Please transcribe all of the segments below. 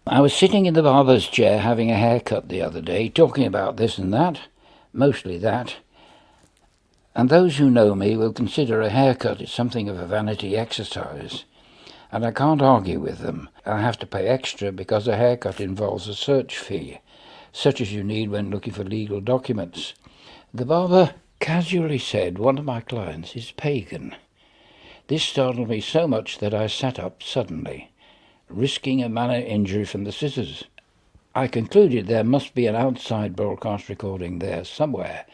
I was sitting in the barber's chair having a haircut the other day, talking about this and that, mostly that, and those who know me will consider a haircut is something of a vanity exercise, and I can't argue with them. I have to pay extra because a haircut involves a search fee, such as you need when looking for legal documents. The barber casually said one of my clients is pagan. This startled me so much that I sat up suddenly, risking a minor injury from the scissors. I concluded there must be an outside broadcast recording there somewhere,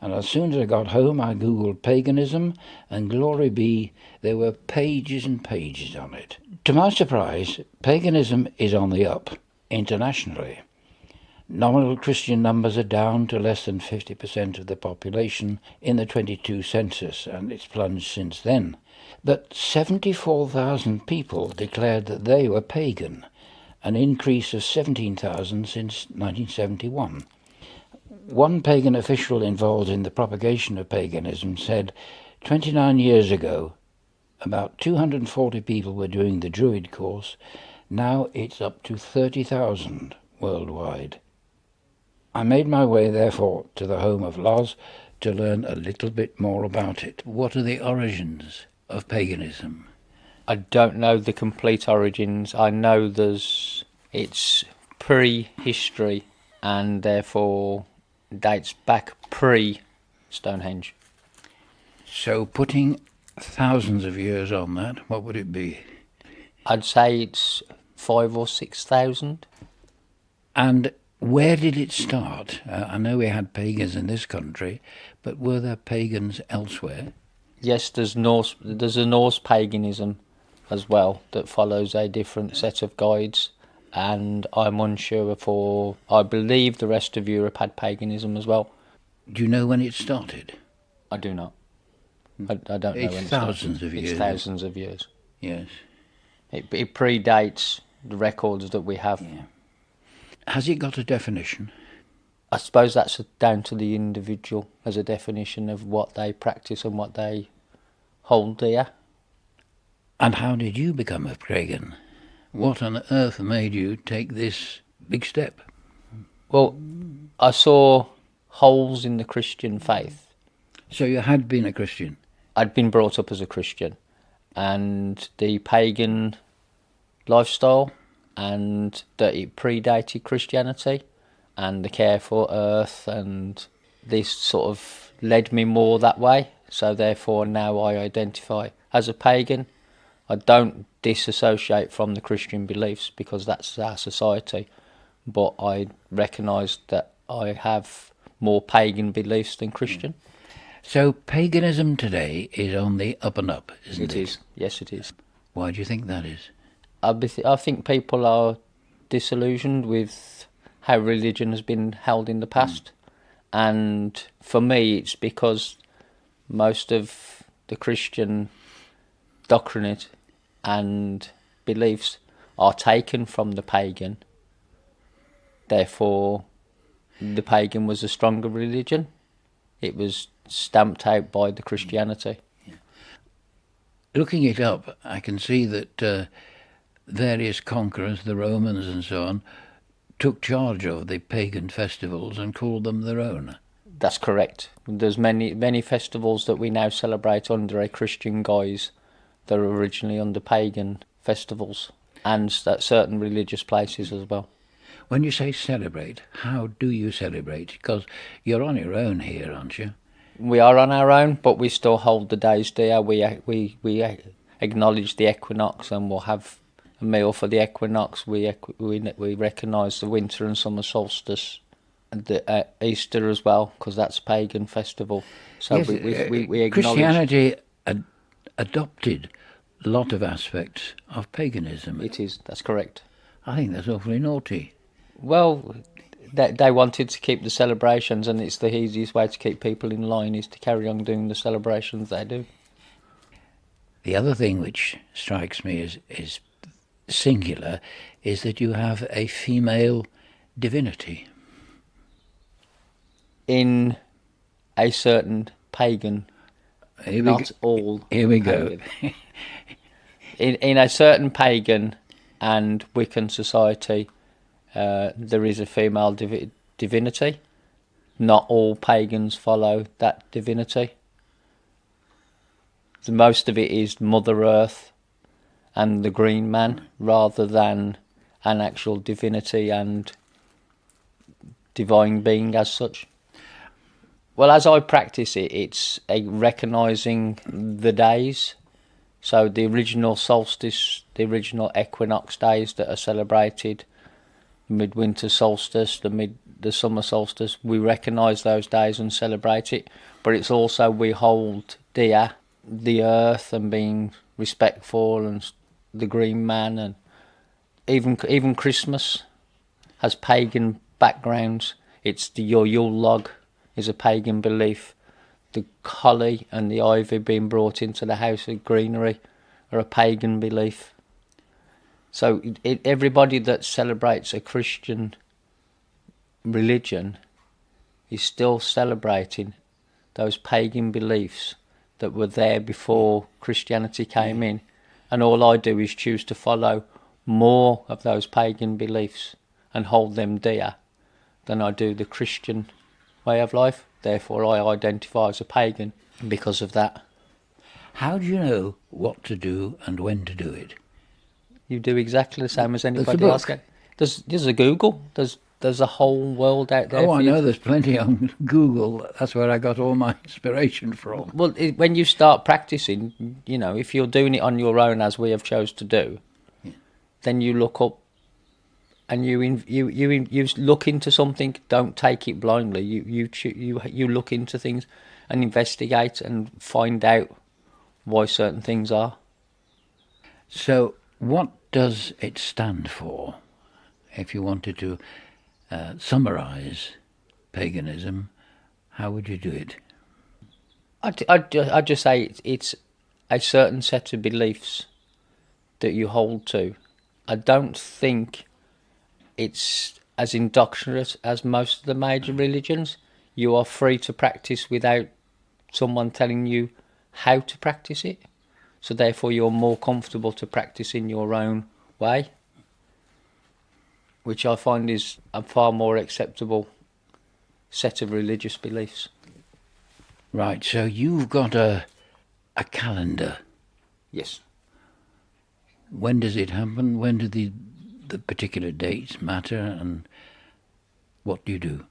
and as soon as I got home I googled paganism, and glory be, there were pages and pages on it. To my surprise, paganism is on the up, internationally. Nominal Christian numbers are down to less than 50% of the population in the 22 census, and it's plunged since then. But 74,000 people declared that they were pagan, an increase of 17,000 since 1971. One pagan official involved in the propagation of paganism said 29 years ago about 240 people were doing the Druid course. Now it's up to 30,000 worldwide. I made my way, therefore, to the home of Loz to learn a little bit more about it. What are the origins of paganism? I don't know the complete origins. I know it's pre-history and therefore dates back pre-Stonehenge. So putting thousands of years on that, what would it be? I'd say it's 5,000 or 6,000. And where did it start? I know we had pagans in this country, but were there pagans elsewhere? Yes, there's a Norse paganism as well that follows a different set of guides, and I'm unsure I believe the rest of Europe had paganism as well. Do you know when it started? I do not. I don't know when it started. Thousands of years. It's thousands of years. Yes. It predates the records that we have. Yeah. Has it got a definition? I suppose that's down to the individual as a definition of what they practice and what they hold dear. And how did you become a pagan? What on earth made you take this big step? Well, I saw holes in the Christian faith. So you had been a Christian? I'd been brought up as a Christian, and the pagan lifestyle, and that it predated Christianity, and the care for earth, and this sort of led me more that way. So therefore now I identify as a pagan. I don't disassociate from the Christian beliefs because that's our society, but I recognise that I have more pagan beliefs than Christian. So paganism today is on the up and up, isn't it? It is, yes it is. Why do you think that is? I think people are disillusioned with how religion has been held in the past. And for me, it's because most of the Christian doctrine and beliefs are taken from the pagan. Therefore, the pagan was a stronger religion. It was stamped out by the Christianity. Yeah. Looking it up, I can see that various conquerors, the Romans and so on, took charge of the pagan festivals and called them their own. That's correct. There's many festivals that we now celebrate under a Christian guise that are originally under pagan festivals, and at certain religious places as well. When you say celebrate, how do you celebrate? Because you're on your own here, aren't you? We are on our own, but we still hold the days dear. We acknowledge the equinox, and we'll have a meal for the equinox. We recognise the winter and summer solstice, and the Easter as well, because that's a pagan festival. So yes, we acknowledge. Christianity adopted a lot of aspects of paganism. It is, that's correct. I think that's awfully naughty. Well, they wanted to keep the celebrations, and it's the easiest way to keep people in line is to carry on doing the celebrations they do. The other thing which strikes me is singular is that you have a female divinity. In a certain pagan, not all. Here we go. In a certain pagan, and Wiccan society, there is a female divinity. Not all pagans follow that divinity. Most of it is Mother Earth and the Green Man, rather than an actual divinity and divine being as such. Well, as I practice it, it's recognising the days. So the original solstice, the original equinox days that are celebrated, midwinter solstice, the summer solstice, we recognise those days and celebrate it. But it's also, we hold dear the earth and being respectful, and the Green Man, and even Christmas has pagan backgrounds. It's your Yule log is a pagan belief. The holly and the ivy being brought into the house of greenery are a pagan belief. So everybody that celebrates a Christian religion is still celebrating those pagan beliefs that were there before Christianity came in. And all I do is choose to follow more of those pagan beliefs and hold them dear than I do the Christian way of life. Therefore, I identify as a pagan because of that. How do you know what to do and when to do it? You do exactly the same as anybody else. There's a Google. There's a whole world out there. Oh, I know. There's plenty on Google. That's where I got all my inspiration from. Well, when you start practicing, if you're doing it on your own, as we have chose to do, then you look up and you look into something. Don't take it blindly. You look into things and investigate and find out why certain things are. So, what does it stand for? If you wanted to summarise paganism, how would you do it? I'd just say it's a certain set of beliefs that you hold to. I don't think it's as indoctrinate as most of the major religions. You are free to practice without someone telling you how to practice it. So therefore you're more comfortable to practice in your own way, which I find is a far more acceptable set of religious beliefs. Right, so you've got a calendar. Yes. When does it happen? When do the particular dates matter, and what do you do?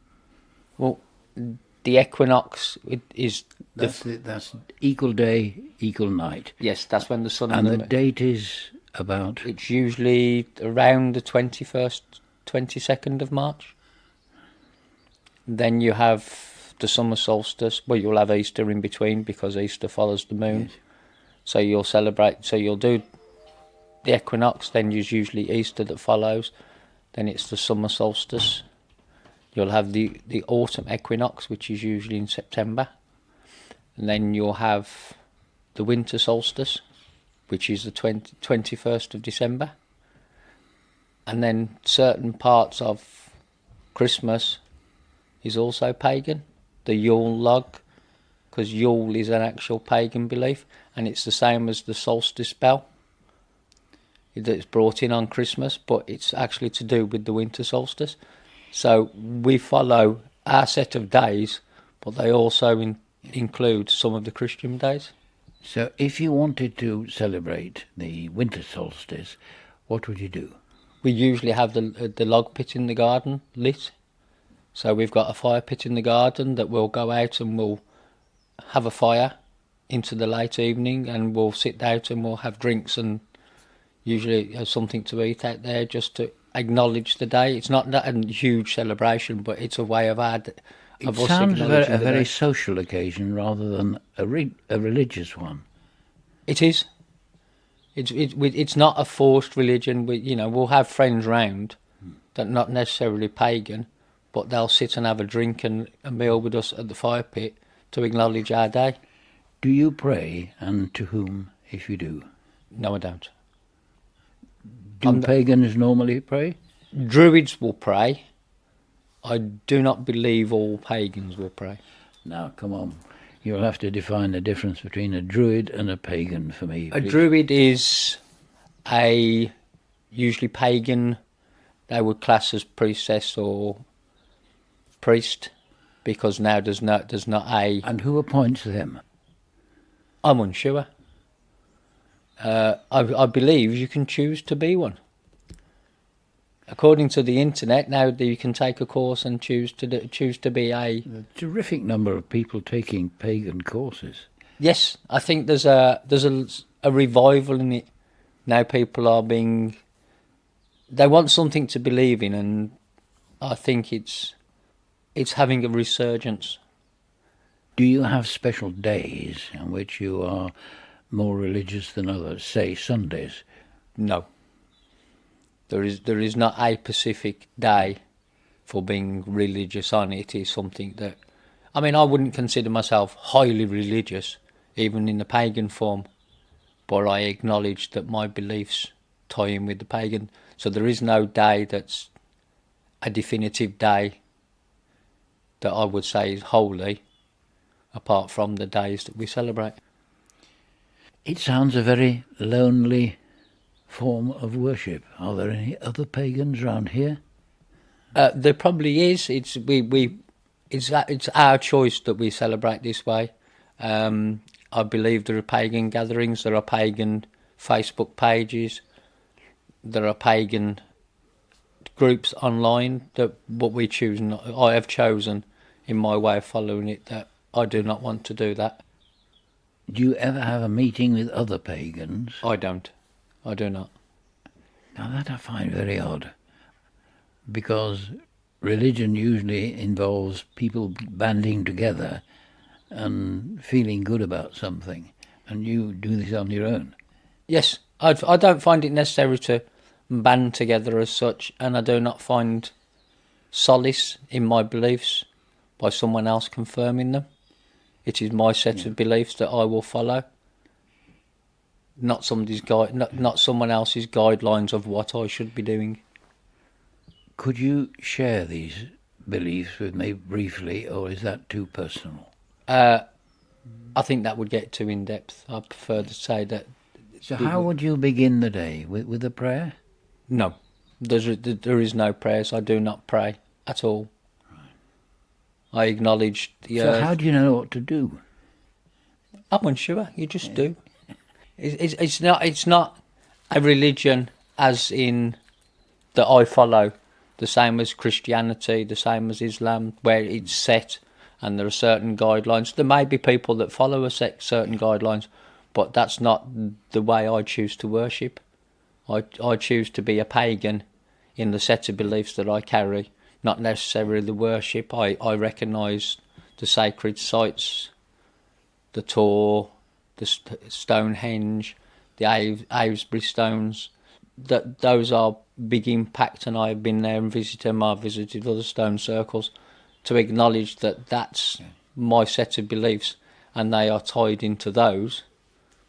Well, the equinox is... That's equal day, equal night. Yes, that's when the sun... And the date is about... It's usually around the 21st, 22nd of March. Then you have the summer solstice. Well, you'll have Easter in between because Easter follows the moon. Yes. So you'll celebrate... So you'll do the equinox, then there's usually Easter that follows. Then it's the summer solstice. You'll have the autumn equinox, which is usually in September. And then you'll have the winter solstice, which is the 21st of December. And then certain parts of Christmas is also pagan. The Yule log, because Yule is an actual pagan belief, and it's the same as the solstice bell that's brought in on Christmas, but it's actually to do with the winter solstice. So we follow our set of days, but they also include some of the Christian days. So if you wanted to celebrate the winter solstice, what would you do? We usually have the log pit in the garden lit. So we've got a fire pit in the garden that we'll go out and we'll have a fire into the late evening, and we'll sit out and we'll have drinks and usually have something to eat out there just to acknowledge the day. It's not a huge celebration, but it's a way of us acknowledging the day. It sounds a very social occasion rather than a religious one. It is. It's not a forced religion. We'll have friends round that are not necessarily pagan, but they'll sit and have a drink and a meal with us at the fire pit to acknowledge our day. Do you pray, and to whom if you do? No, I don't. Do pagans normally pray? Druids will pray. I do not believe all pagans will pray. Now, come on. You'll have to define the difference between a druid and a pagan for me, please. A druid is a usually pagan, they would class as priestess or priest, because now there's not a. And who appoints them? I'm unsure. I believe you can choose to be one. According to the internet, now you can take a course and choose to be a. A terrific number of people taking pagan courses. Yes, I think there's a revival in it. Now people are they want something to believe in, and I think it's having a resurgence. Do you have special days on which you are more religious than others, say Sundays? No. There is not a specific day for being religious on. It is something that, I mean, I wouldn't consider myself highly religious, even in the pagan form, but I acknowledge that my beliefs tie in with the pagan. So there is no day that's a definitive day that I would say is holy, apart from the days that we celebrate. It sounds a very lonely form of worship. Are there any other pagans around here? There probably is. It's our choice that we celebrate this way. I believe there are pagan gatherings, there are pagan Facebook pages, there are pagan groups online, that what we choose. I have chosen in my way of following it that I do not want to do that. Do you ever have a meeting with other pagans? I don't. I do not. Now that I find very odd, because religion usually involves people banding together and feeling good about something, and you do this on your own. Yes, I don't find it necessary to band together as such, and I do not find solace in my beliefs by someone else confirming them. It is my set of beliefs that I will follow, not somebody's not someone else's guidelines of what I should be doing. Could you share these beliefs with me briefly, or is that too personal? I think that would get too in depth. I prefer to say that. So how would you begin the day? With a prayer? No, there is no prayers. I do not pray at all. I acknowledge the So earth. how do you know what to do? I'm unsure. You just do. It's not a religion as in that I follow, the same as Christianity, the same as Islam, where it's set and there are certain guidelines. There may be people that follow certain guidelines, but that's not the way I choose to worship. I choose to be a pagan in the set of beliefs that I carry, not necessarily the worship. I recognise the sacred sites, the Tor, the Stonehenge, the Avesbury stones. That those are big impact, and I've been there and visited them. I've visited other stone circles to acknowledge that that's my set of beliefs, and they are tied into those,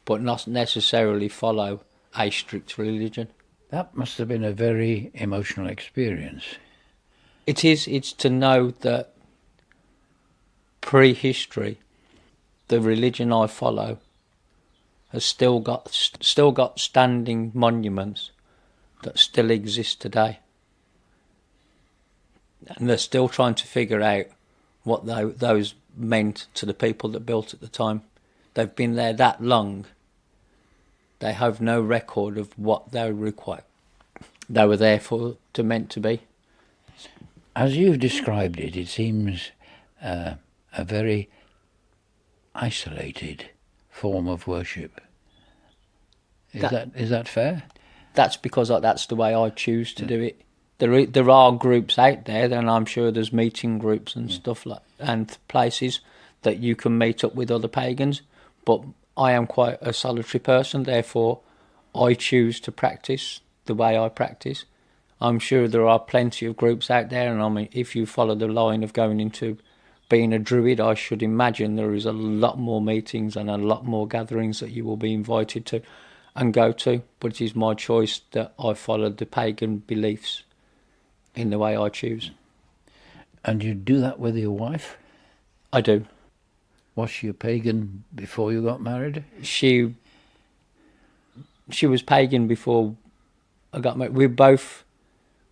but not necessarily follow a strict religion. That must have been a very emotional experience. It is. It's to know that prehistory, the religion I follow, has still got standing monuments that still exist today, and they're still trying to figure out what those meant to the people that built at the time. They've been there that long. They have no record of what they were there for, meant to be. As you've described it, it seems a very isolated form of worship. Is that fair? That's because that's the way I choose to do it. There are groups out there, and I'm sure there's meeting groups and stuff like, and places that you can meet up with other pagans. But I am quite a solitary person, therefore I choose to practice the way I practice. I'm sure there are plenty of groups out there, and I mean, if you follow the line of going into being a druid, I should imagine there is a lot more meetings and a lot more gatherings that you will be invited to and go to. But it is my choice that I follow the pagan beliefs in the way I choose. And you do that with your wife? I do. Was she a pagan before you got married? She was pagan before We both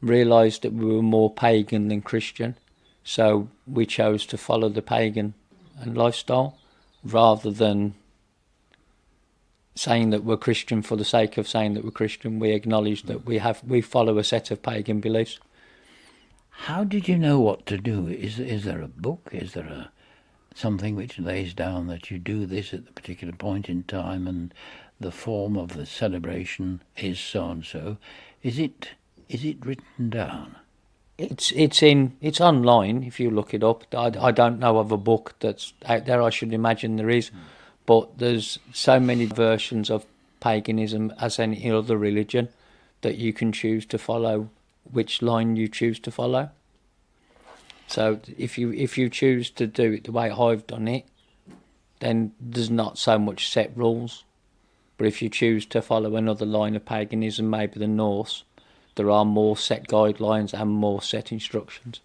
realised that we were more pagan than Christian, so we chose to follow the pagan and lifestyle rather than saying that we're Christian for the sake of saying that we're Christian. We acknowledge that we follow a set of pagan beliefs. How did you know what to do? Is there a book? Is there something which lays down that you do this at the particular point in time and the form of the celebration is so and so? Is it written down? It's online if you look it up. I don't know of a book that's out there. I should imagine there is, but there's so many versions of paganism as any other religion that you can choose to follow which line you choose to follow. So if you choose to do it the way I've done it, then there's not so much set rules. But if you choose to follow another line of paganism, maybe the Norse, there are more set guidelines and more set instructions.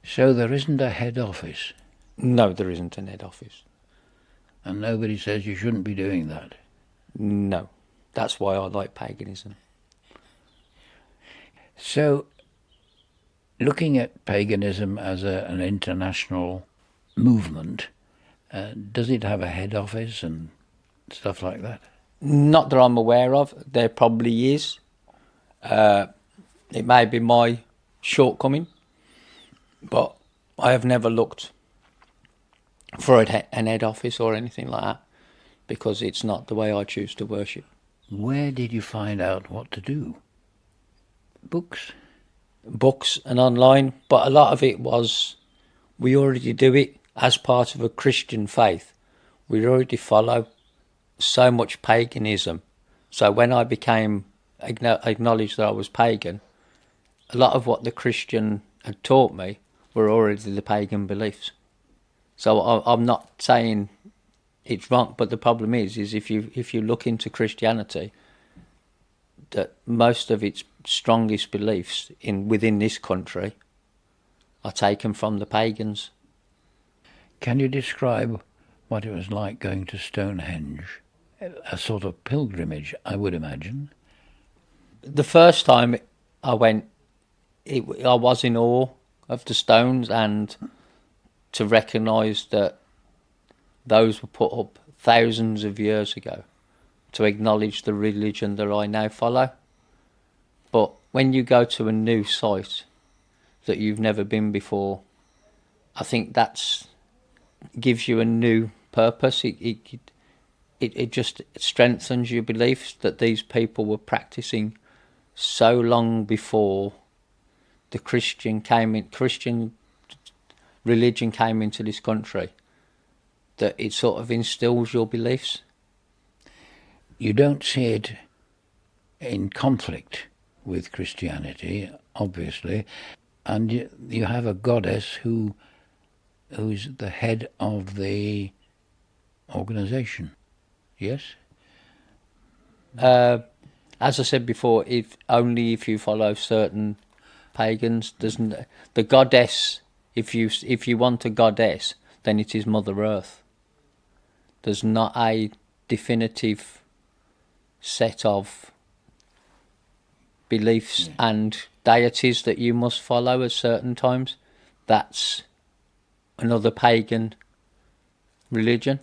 So there isn't a head office? No, there isn't an head office. And nobody says you shouldn't be doing that? No. That's why I like paganism. So, looking at paganism as an international movement, does it have a head office and stuff like that? Not that I'm aware of. There probably is. It may be my shortcoming, but I have never looked for an head office or anything like that because it's not the way I choose to worship. Where did you find out what to do? Books and online, but a lot of it was we already do it as part of a Christian faith. We already follow so much paganism. So when I became acknowledged that I was pagan, a lot of what the Christian had taught me were already the pagan beliefs. So I'm not saying it's wrong, but the problem is if you look into Christianity, that most of its strongest beliefs within this country are taken from the pagans. Can you describe what it was like going to Stonehenge? A sort of pilgrimage, I would imagine. The first time I went, I was in awe of the stones and to recognise that those were put up thousands of years ago to acknowledge the religion that I now follow. But when you go to a new site that you've never been before, I think that's gives you a new purpose. It just strengthens your beliefs that these people were practising so long before the Christian religion came into this country, that it sort of instills your beliefs. You don't see it in conflict with Christianity, obviously, and you have a goddess who's the head of the organisation. Yes? As I said before, if you follow certain pagans, the goddess. If you want a goddess, then it is Mother Earth. There's not a definitive set of beliefs and deities that you must follow at certain times. That's another pagan religion.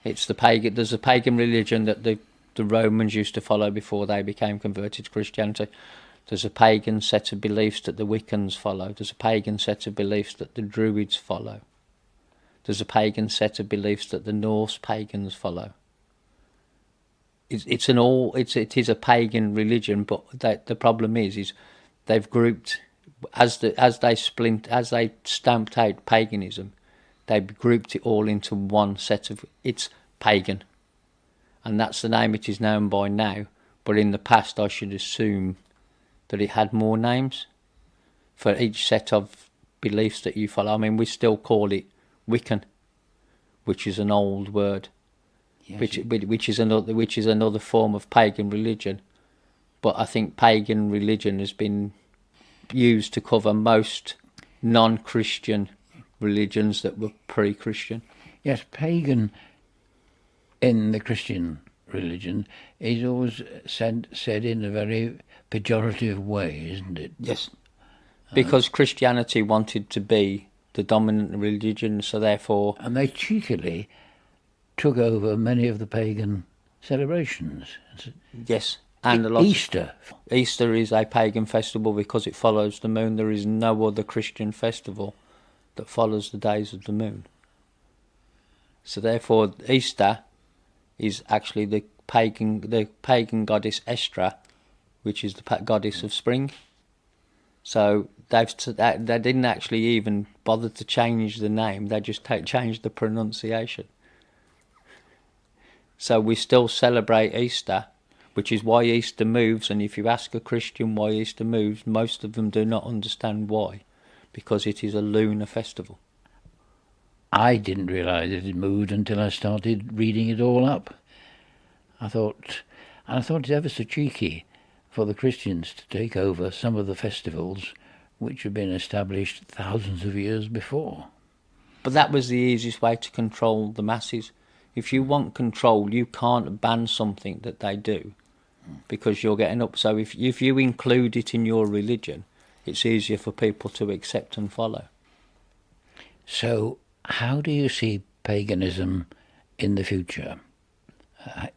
It's the pagan. There's a pagan religion that the Romans used to follow before they became converted to Christianity. There's a pagan set of beliefs that the Wiccans follow. There's a pagan set of beliefs that the Druids follow. There's a pagan set of beliefs that the Norse pagans follow. It is a pagan religion, but the problem is they've grouped as they stamped out paganism, they grouped it all into one set of it's pagan, and that's the name it is known by now. But in the past, I should assume that it had more names for each set of beliefs that you follow. I mean, we still call it Wiccan, which is an old word. Yes. Which is another form of pagan religion, but I think pagan religion has been used to cover most non-Christian religions that were pre-Christian. Yes, pagan in the Christian religion is always said in a very pejorative way, isn't it? Yes. Because Christianity wanted to be the dominant religion, so therefore... And they cheekily took over many of the pagan celebrations. Yes, and a lot. Easter. Easter is a pagan festival because it follows the moon. There is no other Christian festival that follows the days of the moon. So therefore, Easter is actually the pagan goddess Estra, which is the goddess of spring. So they didn't actually even bother to change the name. They just changed the pronunciation. So we still celebrate Easter, which is why Easter moves. And if you ask a Christian why Easter moves, most of them do not understand why, because it is a lunar festival. I didn't realise it had moved until I started reading it all up. I thought it ever so cheeky for the Christians to take over some of the festivals which had been established thousands of years before. But that was the easiest way to control the masses. If you want control, you can't ban something that they do, because you're getting up. So if you include it in your religion, it's easier for people to accept and follow. So how do you see paganism in the future?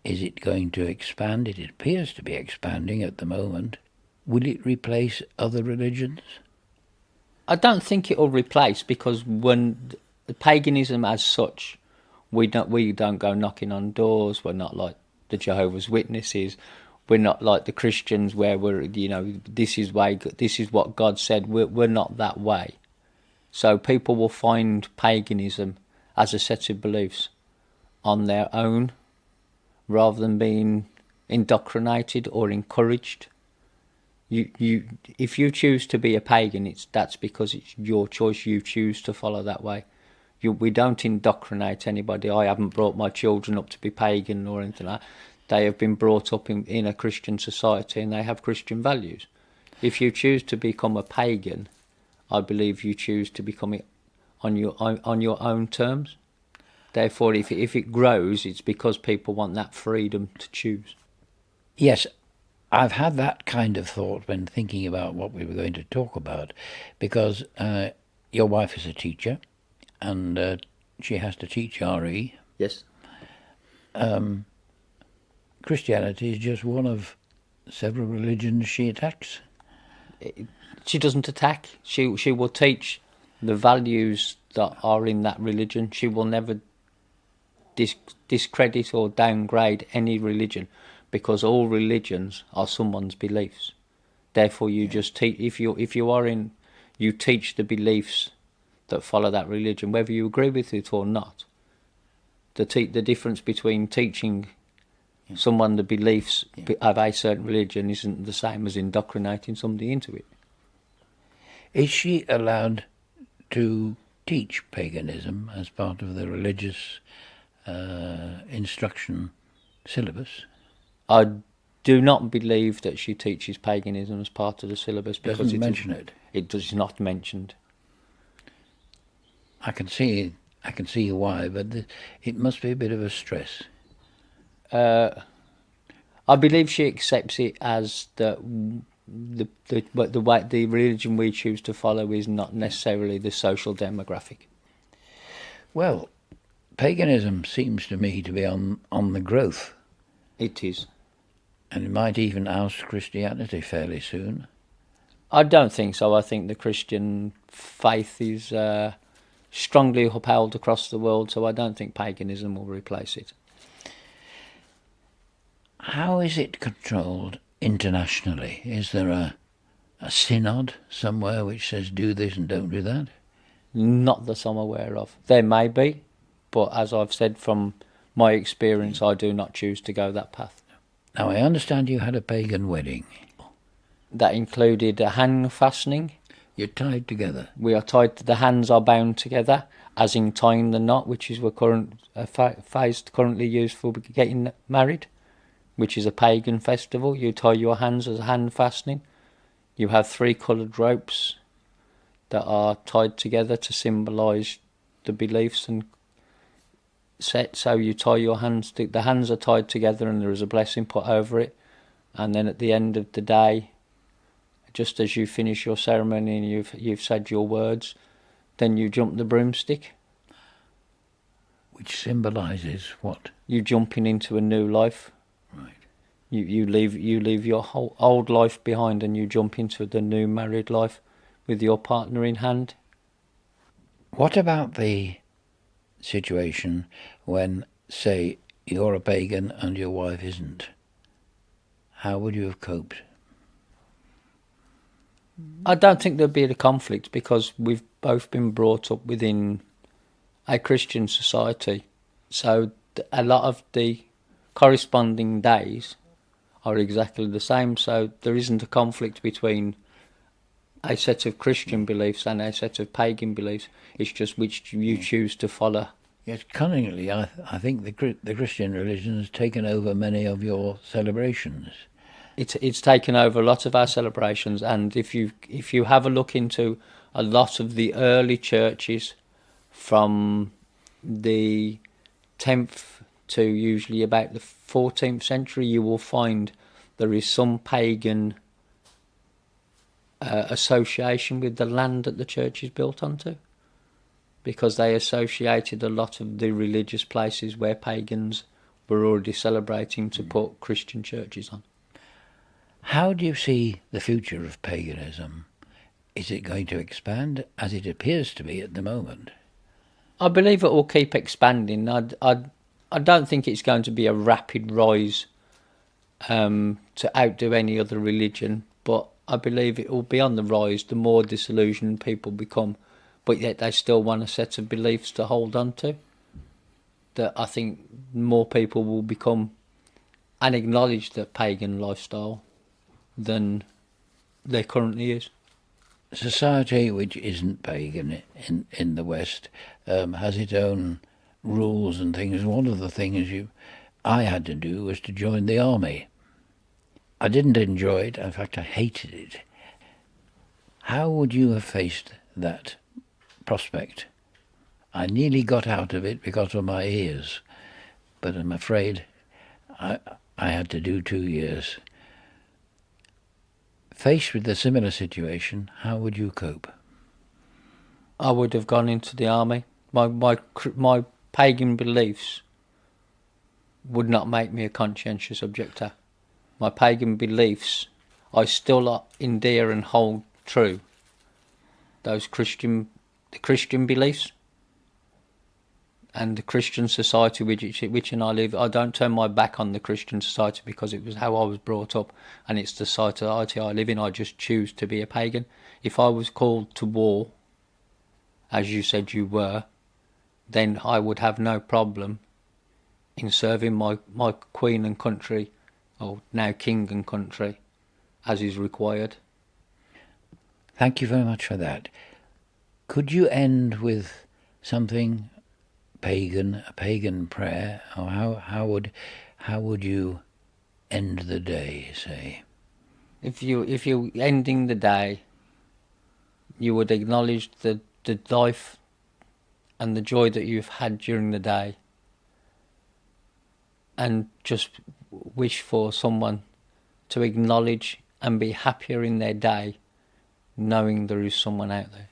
Is it going to expand? It appears to be expanding at the moment. Will it replace other religions? I don't think it will replace, because when the paganism as such, we don't go knocking on doors. We're not like the Jehovah's Witnesses. We're not like the Christians where this is what God said. We're not that way. So people will find paganism as a set of beliefs on their own, rather than being indoctrinated or encouraged. If you choose to be a pagan, that's because it's your choice. You choose to follow that way. We don't indoctrinate anybody. I haven't brought my children up to be pagan or anything like that. They have been brought up in a Christian society and they have Christian values. If you choose to become a pagan, I believe you choose to become it on your own terms. Therefore, if it grows, it's because people want that freedom to choose. Yes, I've had that kind of thought when thinking about what we were going to talk about, because your wife is a teacher, and she has to teach RE. Yes. Christianity is just one of several religions she attacks. She doesn't attack. She will teach the values that are in that religion. She will never discredit or downgrade any religion, because all religions are someone's beliefs. Therefore, you just teach. If you are in, you teach the beliefs that follow that religion, whether you agree with it or not. The difference between teaching someone the beliefs of a certain religion isn't the same as indoctrinating somebody into it. Is she allowed to teach paganism as part of the religious instruction syllabus? I do not believe that she teaches paganism as part of the syllabus, because doesn't mention it. It does not mentioned. I can see why, but it must be a bit of a stress. I believe she accepts it as the way the religion we choose to follow is not necessarily the social demographic. Well, paganism seems to me to be on the growth. It is. And it might even oust Christianity fairly soon. I don't think so. I think the Christian faith is strongly upheld across the world, so I don't think paganism will replace it. How is it controlled internationally? Is there a synod somewhere which says do this and don't do that? Not that I'm aware of. There may be, but as I've said from my experience, I do not choose to go that path. Now, I understand you had a pagan wedding. That included a hand fastening. You're tied together. We are tied. The hands are bound together, as in tying the knot, which is a phase currently used for getting married, which is a pagan festival. You tie your hands as a hand fastening. You have 3 coloured ropes that are tied together to symbolise the beliefs, and set, so you tie your hands, the hands are tied together and there is a blessing put over it. And then at the end of the day, just as you finish your ceremony and you've said your words, then you jump the broomstick. Which symbolises what? You jumping into a new life. Right. You leave your whole old life behind and you jump into the new married life with your partner in hand. What about the situation when, say, you're a pagan and your wife isn't? How would you have coped? I don't think there'd be a conflict because we've both been brought up within a Christian society. So a lot of the corresponding days are exactly the same. So there isn't a conflict between a set of Christian beliefs and a set of pagan beliefs. It's just which you choose to follow. Yes, cunningly, I think the Christian religion has taken over many of your celebrations. It's taken over a lot of our celebrations, and if you have a look into a lot of the early churches from the 10th to usually about the 14th century, you will find there is some pagan association with the land that the church is built onto, because they associated a lot of the religious places where pagans were already celebrating to put Christian churches on. How do you see the future of paganism? Is it going to expand, as it appears to be at the moment? I believe it will keep expanding. I don't think it's going to be a rapid rise to outdo any other religion, but I believe it will be on the rise the more disillusioned people become, but yet they still want a set of beliefs to hold on to. That I think more people will become and acknowledge the pagan lifestyle than there currently is. Society which isn't pagan in the West has its own rules and things. One of the things I had to do was to join the army. I didn't enjoy it. In fact, I hated it. How would you have faced that prospect? I nearly got out of it because of my ears, but I'm afraid I had to do 2 years. Faced with a similar situation, how would you cope? I would have gone into the army. My pagan beliefs would not make me a conscientious objector. My pagan beliefs, I still endear and hold true. The Christian beliefs and the Christian society which I live. I don't turn my back on the Christian society because it was how I was brought up and it's the society I live in. I just choose to be a pagan. If I was called to war, as you said you were, then I would have no problem in serving my queen and country, or now king and country, as is required. Thank you very much for that. Could you end with something pagan, a pagan prayer, or how would you end the day, say? If you ending the day, you would acknowledge the life and the joy that you've had during the day, and just wish for someone to acknowledge and be happier in their day, knowing there is someone out there.